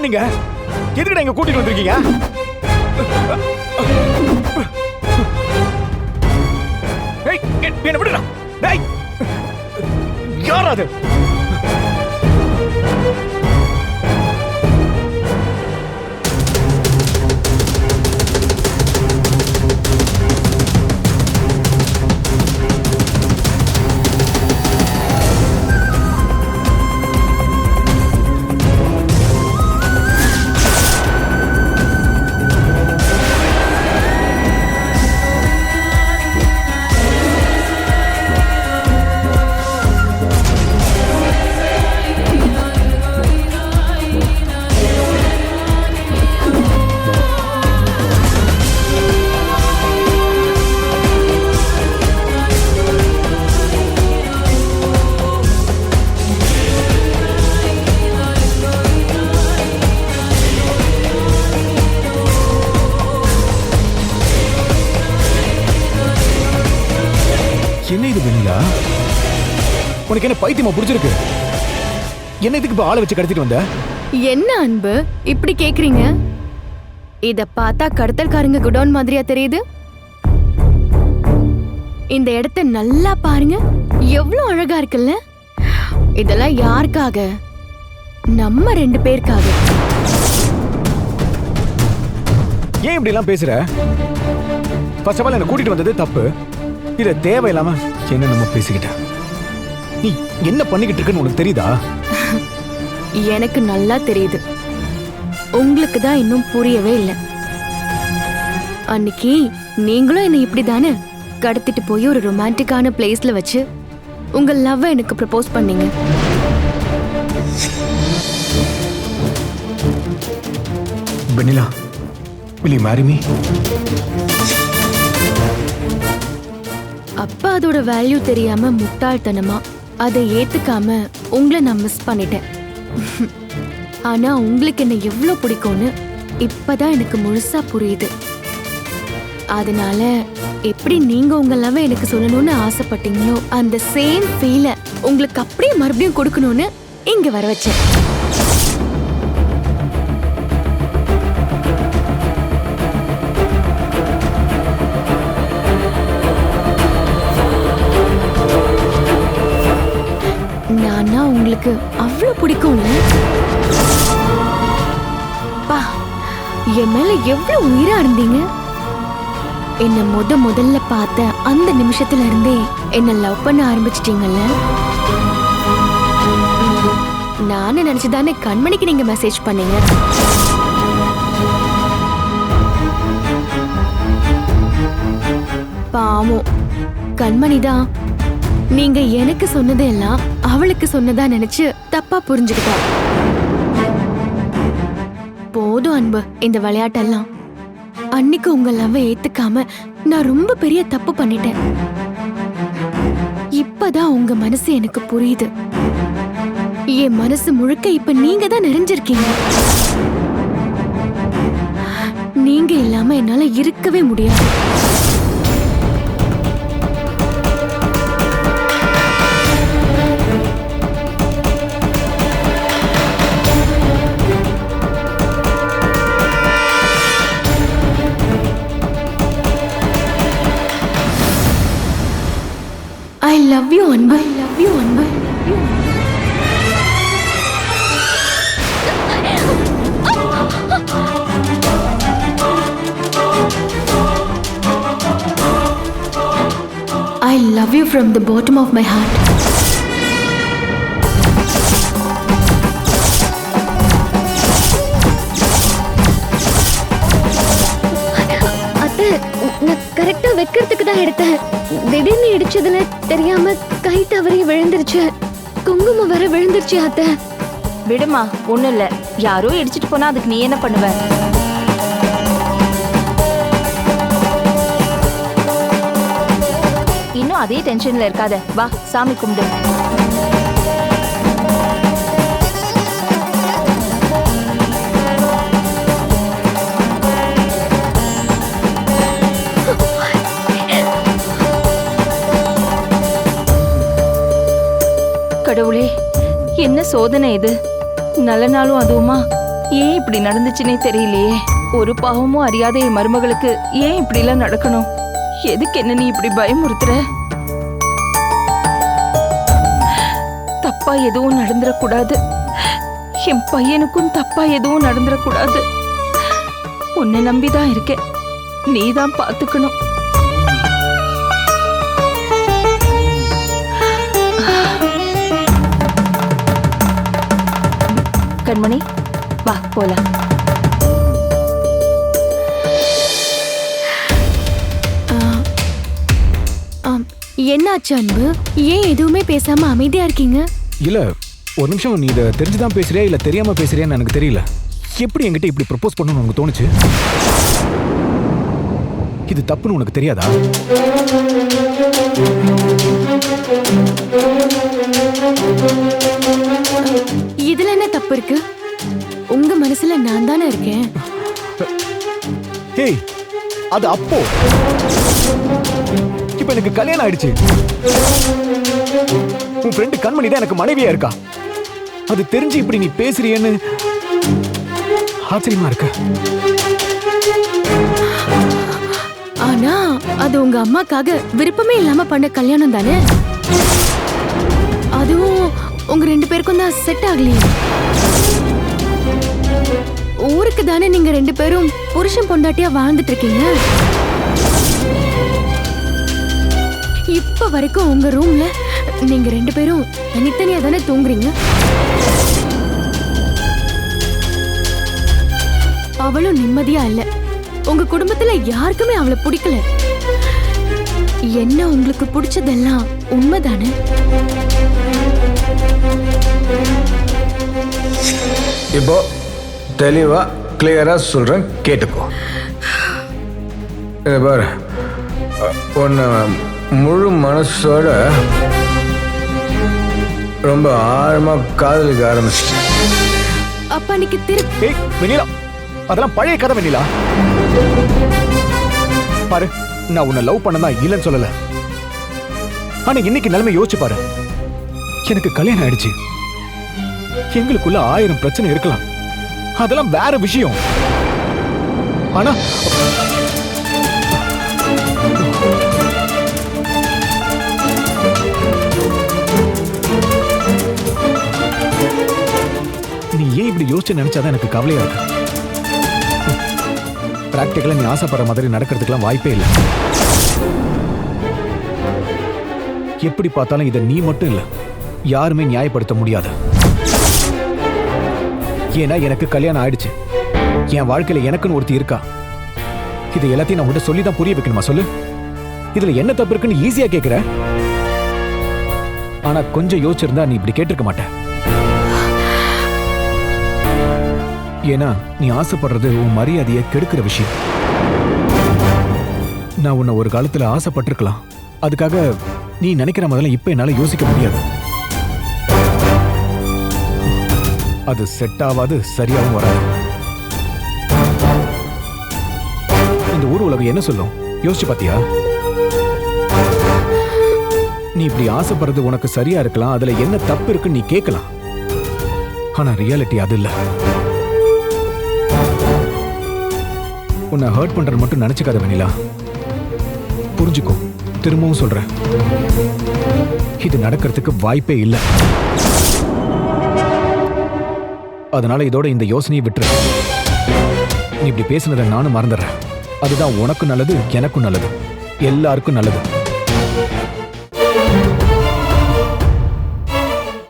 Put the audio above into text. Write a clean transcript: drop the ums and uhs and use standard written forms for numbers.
நீங்க? எதுக்குடா இங்க கூட்டிட்டு வந்திருக்கீங்க? ஏய், என்ன விடுடா. டேய். யார் அது? என்ன இது வெண்ணிலா? உனக்கு என்ன பைத்தியமா புடிச்சிருக்கு? என்ன இதுக்கு இப்ப ஆளை வச்சு கடத்திட்டு வந்த? என்ன அன்பு இப்படி கேக்குறீங்க? இத பார்த்தா கடத்தல்காரங்க குடோன் மாதிரியா தெரியுது? இந்த இடத்த நல்லா பாருங்க, எவ்வளவு அழகா இருக்குல்ல? இதெல்லாம் யாருக்காக? நம்ம 2 பேருக்காக. ஏன் இப்படி எல்லாம் பேசுற? ஃபர்ஸ்ட் ஆஃப் ஆல் என்ன கூட்டிட்டு வந்தது தப்பு. இத தேவையில்லாம என்ன நம்ம பேசிக்கிட்ட? நீ என்ன பண்ணிக்கிட்டு இருக்குன்னு உனக்கு தெரியுதா? எனக்கு நல்லா தெரியுது. உங்களுக்கு தான் இன்னும் புரியவே இல்லை. அன்னைக்கு நீங்களும் என்ன இப்படிதானே கடத்திட்டு போய் ஒரு ரொமான்டிக்கான பிளேஸ்ல வச்சு உங்க லவ் எனக்கு ப்ரப்போஸ் பண்ணீங்க. வெண்ணிலா, will you marry me? அப்ப அதோட வேல்யூ தெரியாம முட்டாள்தனமா அதை ஏத்துக்காம உங்களை நான் மிஸ் பண்ணிட்டேன். ஆனா உங்களுக்கு என்ன எவ்வளவு பிடிக்கும்னு இப்பதான் எனக்கு முழுசா புரியுது. அதனால எப்படி நீங்க உங்க லவ் எனக்கு சொல்லணும்னு ஆசைப்பட்டீங்களோ அந்த சேம் ஃபீலை உங்களுக்கு அப்படியே மறுபடியும் கொடுக்கணும்னு இங்க வர வச்சேன். நானா உங்களுக்கு அவ்வளவு பிடிக்கும்ல? பா, என் மேல எவ்வளவு உயிரா இருந்தீங்க. என்ன முதல்ல பார்த்த அந்த நிமிஷத்துல இருந்தே என்ன லவ் பண்ண ஆரம்பிச்சிட்டீங்கல்ல? நானே நினைச்சுதானே கண்மணிக்கு நீங்க மெசேஜ் பண்ணீங்க. பாவம் கண்மணிதான் நீங்க எனக்கு சொன்னதெல்லாம் அவளுக்கு சொன்னதா நினைச்சு தப்பா புரிஞ்சுக்கிட்டா. போதும் அன்பு இந்த விளையாட்டெல்லாம். அன்னைக்கு உங்க லவ் ஏத்துக்காம நான் ரொம்ப பெரிய தப்பு பண்ணிட்டேன். இப்பதான் உங்க மனசு எனக்கு புரியுது. என் மனசு முழுக்க இப்ப நீங்க தான் நிறைஞ்சிருக்கீங்க. நீங்க இல்லாம என்னால இருக்கவே முடியாது. I love you, Anbu. I love you, Anbu. I love you from the bottom of my heart. அத்தை, நான் கரெக்டா வைக்கிறதுக்கு தான் எடுத்தேன். திடீர்னு இடிச்சதுல தெரியாம கை தவறி விழுந்துருச்சு. குங்குமம் வர விழுந்துருச்சு அத்தை. விடுமா, ஒண்ணும் இல்ல. யாரோ இடிச்சிட்டு போனா அதுக்கு நீ என்ன பண்ணுவ? இன்னும் அதே டென்ஷன்ல இருக்காத. வா, சாமி கும்பிடு. கடவுளே, என்ன சோதனை இது? நல்ல நாளும் அதுவுமா ஏன் இப்படி நடந்துச்சுன்னே தெரியலையே. ஒரு பாவமும் அறியாத என் மருமகளுக்கு ஏன் இப்படி எல்லாம் நடக்கணும்? எதுக்கு என்ன நீ இப்படி பயமுறுத்துற? தப்பா எதுவும் நடந்துடக்கூடாது. என் பையனுக்கும் தப்பா எதுவும் நடந்துடக்கூடாது. உன்னை நம்பிதான் இருக்கேன். நீதான் பாத்துக்கணும். கண்மணி, வா போலாம். என்னாச்சு அன்பு? ஏன் எதுவுமே பேசாம அமைதியா இருக்கீங்க? இல்ல ஒரு நிமிஷம், நீ இதை தெரிஞ்சுதான் பேசுறியா இல்ல தெரியாம பேசுறியான்னு எனக்கு தெரியல. எப்படி என்கிட்ட இப்படி ப்ரப்போஸ் பண்ணணும்னு உனக்கு தோணுச்சு? இது தப்புன்னு உனக்கு தெரியாதா? இதுல என்ன தப்பு இருக்கு? உங்க மனசுல நான் தானே இருக்கேன். ஏய், அது அப்போ. இப்ப எனக்கு கல்யாணம் ஆயிடுச்சு. உன் ஃப்ரெண்டு கண்மணி தான் எனக்கு மனைவியா இருக்கா. அது தெரிஞ்சு இப்படி நீ பேசுறியன்னு ஆச்சரியமா இருக்கு. ஆனா அது உங்க அம்மாக்காக விருப்பமே இல்லாம பண்ண கல்யாணம் தானே. அதுவும் உங்க 2 பேருக்கும் தான் செட் ஆகலையே. ஊருக்கு தானே நீங்க 2 பேரும் புருஷன் பொண்டாட்டியா வாழ்ந்துட்டு இருக்கீங்க. இப்ப வரைக்கும் உங்க ரூம்ல நீங்க 2 பேரும் தனித்தனியா தானே தூங்குறீங்க. அவளும் நிம்மதியா இல்ல. உங்க குடும்பத்துல யாருக்குமே அவளை பிடிக்கல. என்ன உங்களுக்கு பிடிச்சதெல்லாம் உண்மைதானே? இப்போ தெளிவா கிளியரா சொல்றேன், கேட்டுக்கோ. இதை பாரு, உன்னை முழு மனசோட ரொம்ப ஆழமா காதலிக்க ஆரம்பிச்சிட்டேன். அப்ப அன்னைக்கு ஏய் வெண்ணிலா, அதெல்லாம் பழைய கதை வெண்ணிலா. பாரு, நான் உன்னை லவ் பண்ணதான் இல்லைன்னு சொல்லல. ஆனா இன்னைக்கு நிலைமை யோசிச்சு பாரு. எனக்கு கல்யாணம் ஆயிடுச்சு. எங்களுக்குள்ள 1000 பிரச்சனை இருக்கலாம். அதெல்லாம் வேற விஷயம். ஆனா நீ ஏன் இப்படி யோசிச்சு நினைச்சாதான் எனக்கு கவலையா இருக்கு. பிராக்டிகலா நீ ஆசைப்படுற மாதிரி நடக்கிறதுக்கெல்லாம் வாய்ப்பே இல்லை. எப்படி பார்த்தாலும் இதை நீ மட்டும் இல்ல, யாருமே நியாயப்படுத்த முடியாது. ஏன்னா எனக்கு கல்யாணம் ஆயிடுச்சு. என் வாழ்க்கையில எனக்குன்னு ஒருத்தி இருக்கா. இது எல்லாத்தையும் நான் உன்கிட்ட சொல்லி தான் புரிய வைக்கணுமா? சொல்லு, இதுல என்ன தப்பு இருக்குன்னு ஈஸியா கேக்குற. ஆனா கொஞ்சம் யோசிச்சிருந்தா நீ இப்படி கேட்டிருக்க மாட்ட. ஏன்னா நீ ஆசைப்படுறது உன் மரியாதையை கெடுக்கிற விஷயம். நான் உன்னை ஒரு காலத்துல ஆசைப்பட்டிருக்கலாம். அதுக்காக நீ நினைக்கிற முதல்ல இப்ப என்னால யோசிக்க முடியாது. அது செட் ஆகாது, சரியாகவும் வராது. இந்த ஊர் உலகம் என்ன சொல்லும் யோசிச்சு பாத்தியா? நீ இப்படி ஆசைப்படுறது உனக்கு சரியா இருக்கலாம், அதுல என்ன தப்பு இருக்குன்னு நீ கேட்கலாம். ஆனா ரியாலிட்டி அது இல்ல. உன்னை ஹர்ட் பண்றது மட்டும் நினைச்சுக்காத வெண்ணிலா. புரிஞ்சுக்கோ, திரும்பவும் சொல்றேன், இது நடக்கிறதுக்கு வாய்ப்பே இல்லை. அதனால இதோட இந்த யோசனையை விட்டுரு. நீ இப்படி பேசுனதை நானும் மறந்துடுறேன். அதுதான் உனக்கும் நல்லது, எனக்கும் நல்லது, எல்லாருக்கும் நல்லது.